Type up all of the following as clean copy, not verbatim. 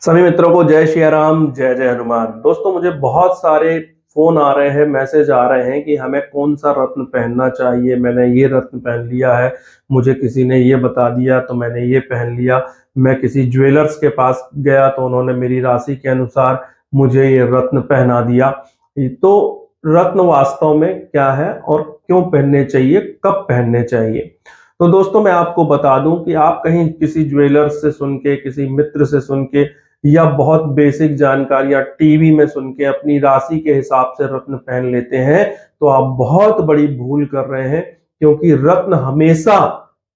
सभी मित्रों को जय श्री राम, जय जय हनुमान। दोस्तों, मुझे बहुत सारे फोन आ रहे हैं, मैसेज आ रहे हैं कि हमें कौन सा रत्न पहनना चाहिए। मैंने ये रत्न पहन लिया है, मुझे किसी ने ये बता दिया तो मैंने ये पहन लिया। मैं किसी ज्वेलर्स के पास गया तो उन्होंने मेरी राशि के अनुसार मुझे ये रत्न पहना दिया। तो रत्न वास्तव में क्या है और क्यों पहनने चाहिए, कब पहनने चाहिए? तो दोस्तों, मैं आपको बता दूं कि आप कहीं किसी ज्वेलर से सुन के, किसी मित्र से सुन के या बहुत बेसिक जानकारियां टीवी में सुन के अपनी राशि के हिसाब से रत्न पहन लेते हैं तो आप बहुत बड़ी भूल कर रहे हैं। क्योंकि रत्न हमेशा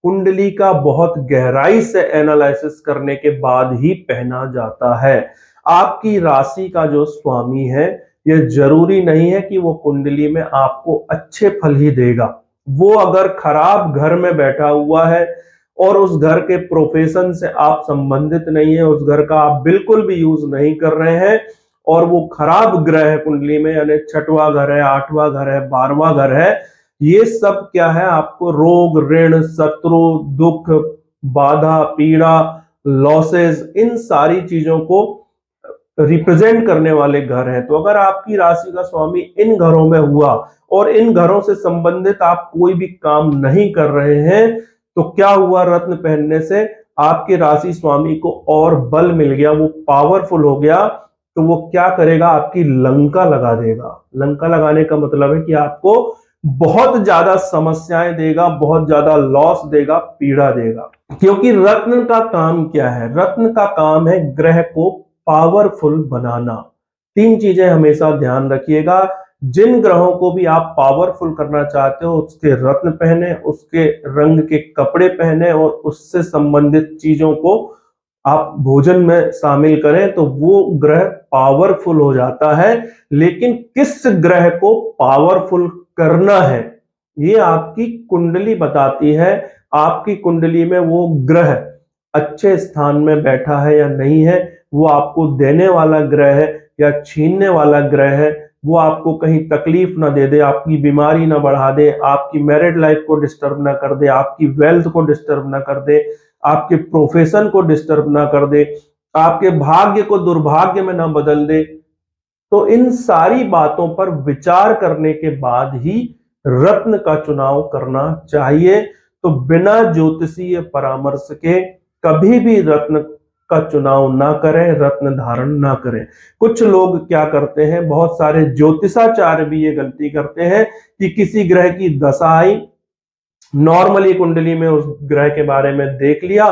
कुंडली का बहुत गहराई से एनालिसिस करने के बाद ही पहना जाता है। आपकी राशि का जो स्वामी है, यह जरूरी नहीं है कि वो कुंडली में आपको अच्छे फल ही देगा। वो अगर खराब घर में बैठा हुआ है और उस घर के प्रोफेशन से आप संबंधित नहीं है, उस घर का आप बिल्कुल भी यूज नहीं कर रहे हैं और वो खराब ग्रह है कुंडली में, यानी छठवां घर है, आठवां घर है, 12वां घर है, ये सब क्या है, आपको रोग, ऋण, शत्रु, दुख, बाधा, पीड़ा, लॉसेस, इन सारी चीजों को रिप्रेजेंट करने वाले घर हैं। तो अगर आपकी राशि का स्वामी इन घरों में हुआ और इन घरों से संबंधित आप कोई भी काम नहीं कर रहे हैं तो क्या हुआ, रत्न पहनने से आपके राशि स्वामी को और बल मिल गया, वो पावरफुल हो गया। तो वो क्या करेगा, आपकी लंका लगा देगा। लंका लगाने का मतलब है कि आपको बहुत ज्यादा समस्याएं देगा, बहुत ज्यादा लॉस देगा, पीड़ा देगा। क्योंकि रत्न का काम क्या है? रत्न का काम है ग्रह को पावरफुल बनाना। तीन चीजें हमेशा ध्यान रखिएगा। जिन ग्रहों को भी आप पावरफुल करना चाहते हो उसके रत्न पहने, उसके रंग के कपड़े पहने और उससे संबंधित चीजों को आप भोजन में शामिल करें तो वो ग्रह पावरफुल हो जाता है। लेकिन किस ग्रह को पावरफुल करना है, ये आपकी कुंडली बताती है। आपकी कुंडली में वो ग्रह अच्छे स्थान में बैठा है या नहीं है, वो आपको देने वाला ग्रह है या छीनने वाला ग्रह है, वो आपको कहीं तकलीफ ना दे दे, आपकी बीमारी ना बढ़ा दे, आपकी मैरिड लाइफ को डिस्टर्ब ना कर दे, आपकी वेल्थ को डिस्टर्ब ना कर दे, आपके प्रोफेशन को डिस्टर्ब ना कर दे, आपके भाग्य को दुर्भाग्य में ना बदल दे। तो इन सारी बातों पर विचार करने के बाद ही रत्न का चुनाव करना चाहिए। तो बिना ज्योतिषीय परामर्श के कभी भी रत्न का चुनाव ना करें, रत्न धारण ना करें। कुछ लोग क्या करते हैं, बहुत सारे ज्योतिषाचार्य भी ये गलती करते हैं कि किसी ग्रह की दशा आई, नॉर्मली कुंडली में उस ग्रह के बारे में देख लिया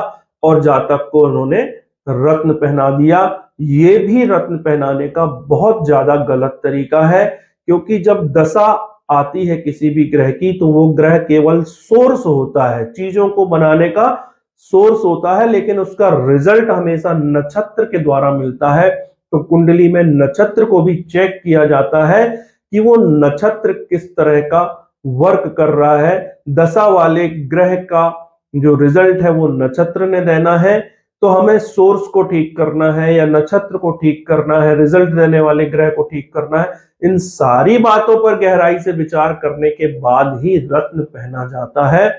और जातक को उन्होंने रत्न पहना दिया। ये भी रत्न पहनाने का बहुत ज्यादा गलत तरीका है। क्योंकि जब दशा आती है किसी भी ग्रह की तो वो ग्रह केवल सोर्स होता है, चीजों को बनाने का सोर्स होता है, लेकिन उसका रिजल्ट हमेशा नक्षत्र के द्वारा मिलता है। तो कुंडली में नक्षत्र को भी चेक किया जाता है कि वो नक्षत्र किस तरह का वर्क कर रहा है। दशा वाले ग्रह का जो रिजल्ट है वो नक्षत्र ने देना है। तो हमें सोर्स को ठीक करना है या नक्षत्र को ठीक करना है, रिजल्ट देने वाले ग्रह को ठीक करना है। इन सारी बातों पर गहराई से विचार करने के बाद ही रत्न पहना जाता है।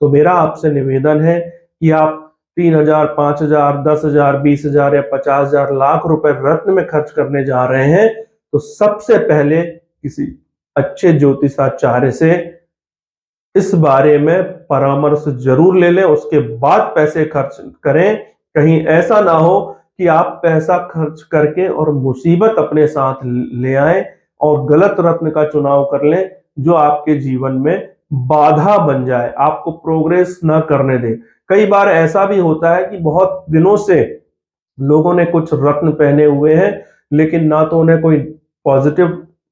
तो मेरा आपसे निवेदन है कि आप 3,000, 5,000, 10,000, 20,000 या 50,000 लाख रुपए रत्न में खर्च करने जा रहे हैं तो सबसे पहले किसी अच्छे ज्योतिषाचार्य से इस बारे में परामर्श जरूर ले लें, उसके बाद पैसे खर्च करें। कहीं ऐसा ना हो कि आप पैसा खर्च करके और मुसीबत अपने साथ ले आए और गलत रत्न का चुनाव कर लें जो आपके जीवन में बाधा बन जाए, आपको प्रोग्रेस ना करने दे। कई बार ऐसा भी होता है कि बहुत दिनों से लोगों ने कुछ रत्न पहने हुए हैं लेकिन ना तो उन्हें कोई पॉजिटिव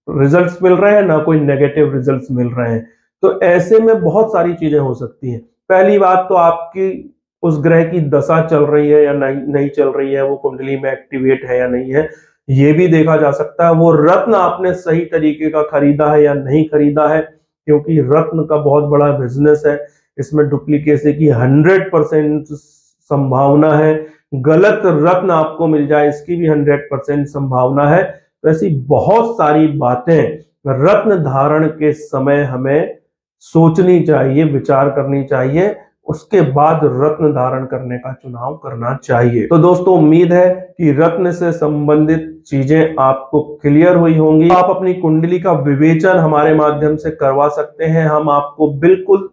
रिजल्ट्स मिल रहे हैं ना कोई नेगेटिव रिजल्ट्स मिल रहे हैं। तो ऐसे में बहुत सारी चीजें हो सकती हैं। पहली बात तो आपकी उस ग्रह की दशा चल रही है या नहीं चल रही है, वो कुंडली में एक्टिवेट है या नहीं है, ये भी देखा जा सकता है। वो रत्न आपने सही तरीके का खरीदा है या नहीं खरीदा है, क्योंकि रत्न का बहुत बड़ा बिजनेस है, इसमें डुप्लीकेसी की 100% संभावना है। गलत रत्न आपको मिल जाए इसकी भी 100% संभावना है। तो ऐसी बहुत सारी बातें रत्न धारण के समय हमें सोचनी चाहिए, विचार करनी चाहिए। उसके बाद रत्न धारण करने का चुनाव करना चाहिए। तो दोस्तों, उम्मीद है कि रत्न से संबंधित चीजें आपको क्लियर हुई होंगी। आप अपनी कुंडली का विवेचन हमारे माध्यम से करवा सकते हैं। हम आपको बिल्कुल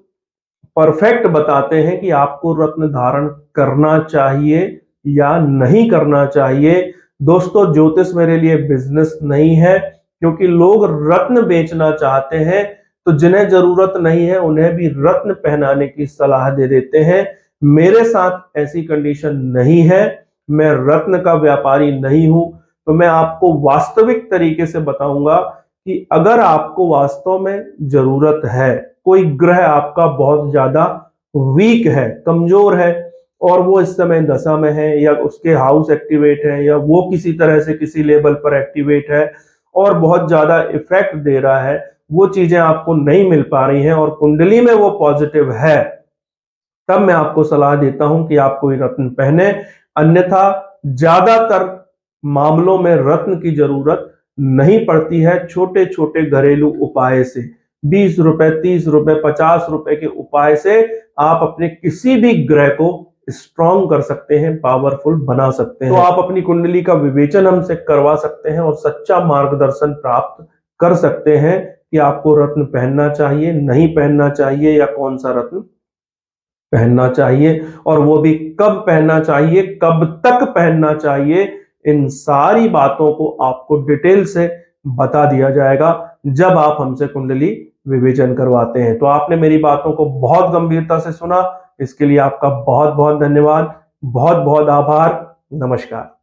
परफेक्ट बताते हैं कि आपको रत्न धारण करना चाहिए या नहीं करना चाहिए। दोस्तों, ज्योतिष मेरे लिए बिजनेस नहीं है, क्योंकि लोग रत्न बेचना चाहते हैं तो जिन्हें जरूरत नहीं है उन्हें भी रत्न पहनाने की सलाह दे देते हैं। मेरे साथ ऐसी कंडीशन नहीं है, मैं रत्न का व्यापारी नहीं हूं। तो मैं आपको वास्तविक तरीके से बताऊंगा कि अगर आपको वास्तव में जरूरत है, कोई ग्रह आपका बहुत ज्यादा वीक है, कमजोर है, और वो इस समय दशा में है, या उसके हाउस एक्टिवेट है, या वो किसी तरह से किसी लेवल पर एक्टिवेट है और बहुत ज्यादा इफेक्ट दे रहा है, वो चीजें आपको नहीं मिल पा रही हैं और कुंडली में वो पॉजिटिव है, तब मैं आपको सलाह देता हूं कि आप कोई रत्न पहने। अन्यथा ज्यादातर मामलों में रत्न की जरूरत नहीं पड़ती है। छोटे छोटे घरेलू उपाय से, 20 रुपए, 30 रुपए, 50 रुपए के उपाय से आप अपने किसी भी ग्रह को स्ट्रॉन्ग कर सकते हैं, पावरफुल बना सकते हैं। तो आप अपनी कुंडली का विवेचन हमसे करवा सकते हैं और सच्चा मार्गदर्शन प्राप्त कर सकते हैं कि आपको रत्न पहनना चाहिए, नहीं पहनना चाहिए, या कौन सा रत्न पहनना चाहिए, और वो भी कब पहनना चाहिए, कब तक पहनना चाहिए। इन सारी बातों को आपको डिटेल से बता दिया जाएगा जब आप हमसे कुंडली विवेचन करवाते हैं। तो आपने मेरी बातों को बहुत गंभीरता से सुना, इसके लिए आपका बहुत बहुत धन्यवाद, बहुत बहुत आभार। नमस्कार।